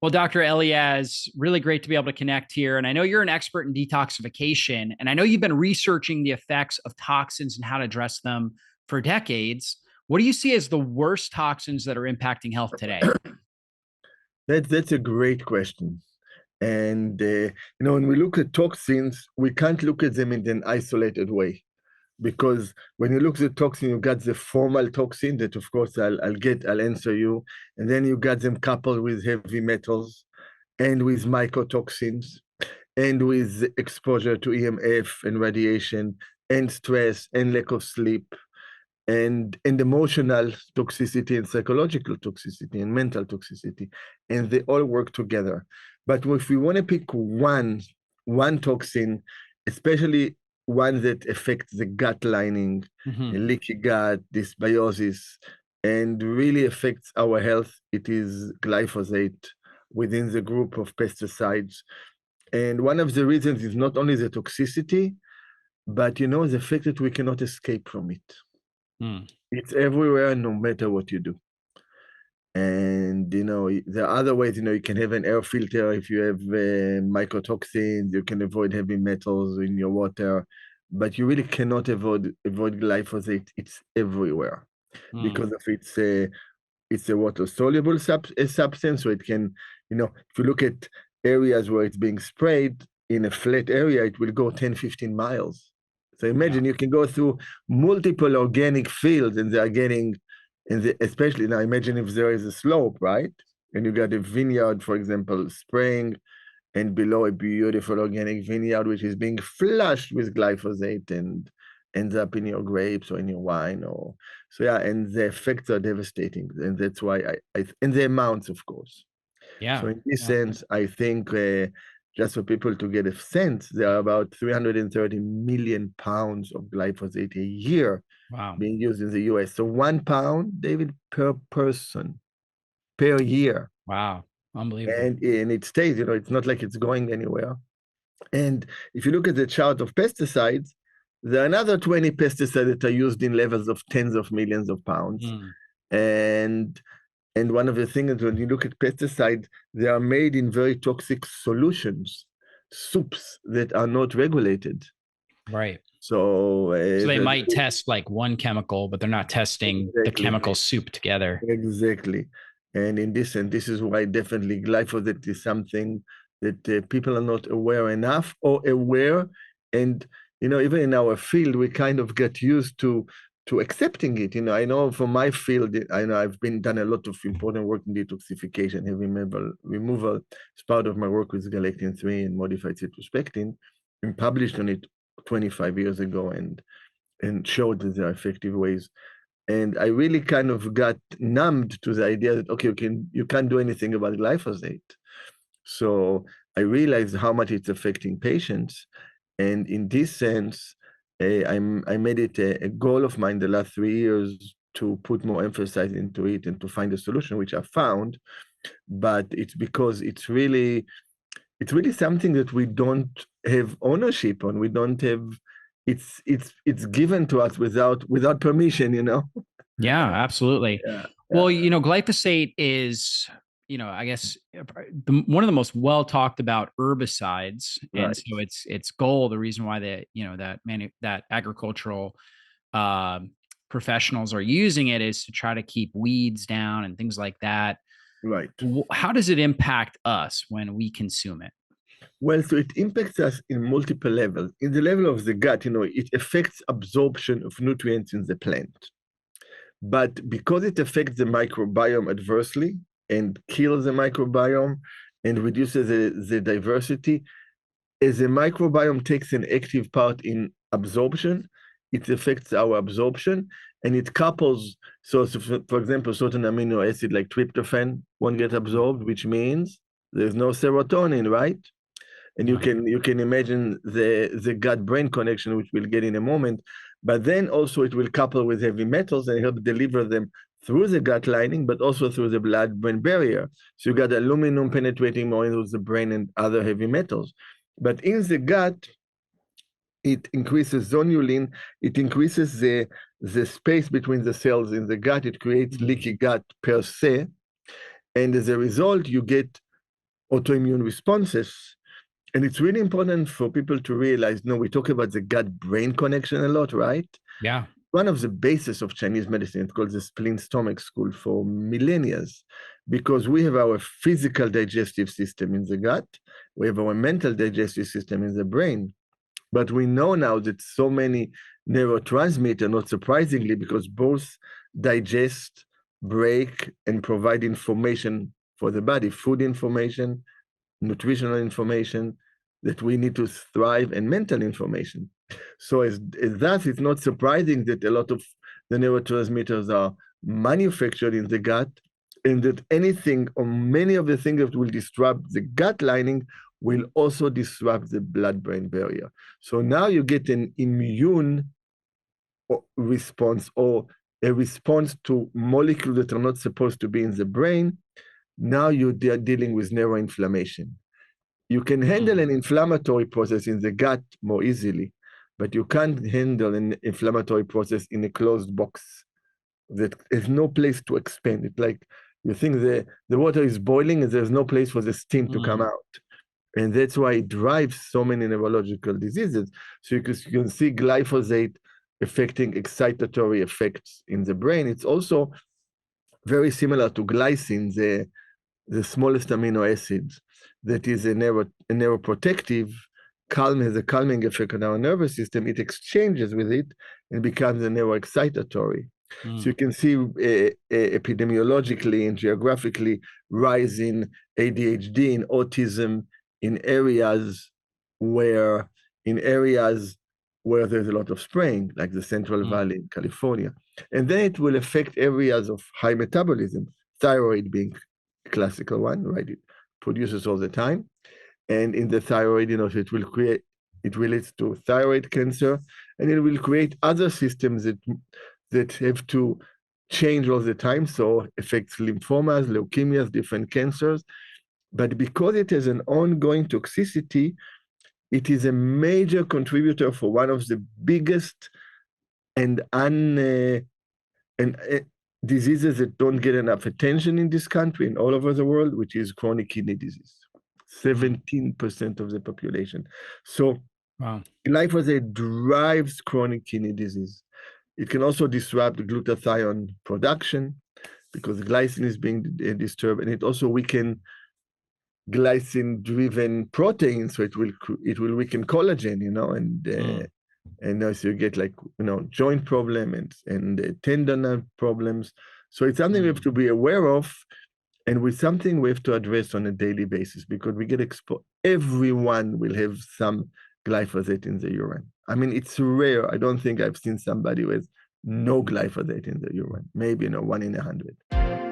Well, Dr. Eliaz, really great to be able to connect here. And I know you're an expert in detoxification, and I know you've been researching the effects of toxins and how to address them for decades. What do you see as the worst toxins that are impacting health today? That's a great question. And when we look at toxins, we can't look at them in an isolated way because when you look at the toxin, you got the formal toxin that, of course, I'll answer you, and then you got them coupled with heavy metals and with mycotoxins and with exposure to EMF and radiation and stress and lack of sleep and emotional toxicity and psychological toxicity and mental toxicity, and they all work together. But if we want to pick one toxin, especially one that affects the gut lining, Mhm. leaky gut, dysbiosis, and really affects our health, it is glyphosate within the group of pesticides. And one of the reasons is not only the toxicity, but the fact that we cannot escape from it. Mm. It's everywhere, no matter what you do. And there are other ways. You can have an air filter if you have mycotoxins. You can avoid heavy metals in your water, but you really cannot avoid glyphosate. It's everywhere Mm. because of it's a water soluble substance. So it can, if you look at areas where it's being sprayed in a flat area, it will go 10, 15 miles. So Yeah. imagine you can go through multiple organic fields and they are getting, especially now, imagine if there is a slope, right? And you got a vineyard, for example, spraying, and below a beautiful organic vineyard, which is being flushed with glyphosate and ends up in your grapes or in your wine. Or so yeah, and the effects are devastating. And that's why and the amounts, of course. So Yeah. in this Yeah. sense, I think just for people to get a sense, there are about 330 million pounds of glyphosate a year Wow. being used in the US. So 1 pound, David, per person per year. Wow. Unbelievable. And it stays, it's not like it's going anywhere. And if you look at the chart of pesticides, there are another 20 pesticides that are used in levels of tens of millions of pounds. Mm. And and one of the things is when you look at pesticides, they are made in very toxic solutions, soups that are not regulated. Right. So So they might test like one chemical, but they're not testing the exactly, chemical soup together. exactly. And this is why definitely glyphosate is something that people are not aware enough or aware. And, even in our field, we kind of get used to accepting it. I know from my field, I know I've done a lot of important work in detoxification, heavy metal removal. As part of my work with Galectin 3 and modified cytospectin, and published on it 25 years ago and showed that there are effective ways. And I really kind of got numbed to the idea that, okay, you can't do anything about glyphosate. So I realized how much it's affecting patients. And in this sense, I made it a goal of mine the last 3 years to put more emphasis into it and to find a solution, which I found. But it's because it's really something that we don't have ownership on. We don't have it's given to us without permission. Yeah, absolutely. Yeah, yeah, Well, glyphosate is, I guess one of the most well talked about herbicides, and right. so its goal, the reason why that agricultural uh, professionals are using it is to try to keep weeds down and things like that. Right. How does it impact us when we consume it? Well, so it impacts us in multiple levels. In the level of the gut, it affects absorption of nutrients in the plant. But because it affects the microbiome adversely and kills the microbiome and reduces the diversity, as the microbiome takes an active part in absorption, it affects our absorption and it couples. So for example, certain amino acid like tryptophan won't get absorbed, which means there's no serotonin, right? And you Yeah. can imagine the gut brain connection, which we'll get in a moment. But then also it will couple with heavy metals and help deliver them through the gut lining, but also through the blood-brain barrier. So you got aluminum penetrating more into the brain and other heavy metals. But in the gut, it increases zonulin, it increases the space between the cells in the gut, it creates Mhm. leaky gut per se. And as a result, you get autoimmune responses. And it's really important for people to realize, we talk about the gut-brain connection a lot, right? Yeah. One of the bases of Chinese medicine, it's called the spleen-stomach school for millennia, because we have our physical digestive system in the gut, we have our mental digestive system in the brain. But we know now that so many neurotransmitters, not surprisingly, because both digest, break, and provide information for the body, food information, nutritional information that we need to thrive, and mental information. So as that, it's not surprising that a lot of the neurotransmitters are manufactured in the gut, and that anything or many of the things that will disrupt the gut lining will also disrupt the blood-brain barrier. So now you get an immune response, or a response to molecules that are not supposed to be in the brain. Now you're dealing with neuroinflammation. You can handle an inflammatory process in the gut more easily, but you can't handle an inflammatory process in a closed box that has no place to expand. It's like you think the water is boiling and there's no place for the steam to come out. And that's why it drives so many neurological diseases. So you can see glyphosate affecting excitatory effects in the brain. It's also very similar to glycine, the smallest amino acid that is a neuroprotective, has a calming effect on our nervous system. It exchanges with it and becomes a neuroexcitatory. So you can see epidemiologically and geographically rising ADHD and autism in areas where there's a lot of spraying, like the Central Valley in California. And then it will affect areas of high metabolism, thyroid being a classical one, right? It produces all the time. And in the thyroid, it relates to thyroid cancer, and it will create other systems that have to change all the time. So affects lymphomas, leukemias, different cancers. But because it has an ongoing toxicity, it is a major contributor for one of the biggest diseases that don't get enough attention in this country and all over the world, which is chronic kidney disease. 17% of the population. So glyphosate drives chronic kidney disease. It can also disrupt glutathione production because glycine is being disturbed, and it also weakens glycine-driven proteins, so it will weaken collagen, and so you get joint problem and tendon problems. So it's something we have to be aware of, and with something we have to address on a daily basis, because we get exposed. Everyone will have some glyphosate in the urine. I mean, it's rare. I don't think I've seen somebody with no glyphosate in the urine. Maybe 1 in 100.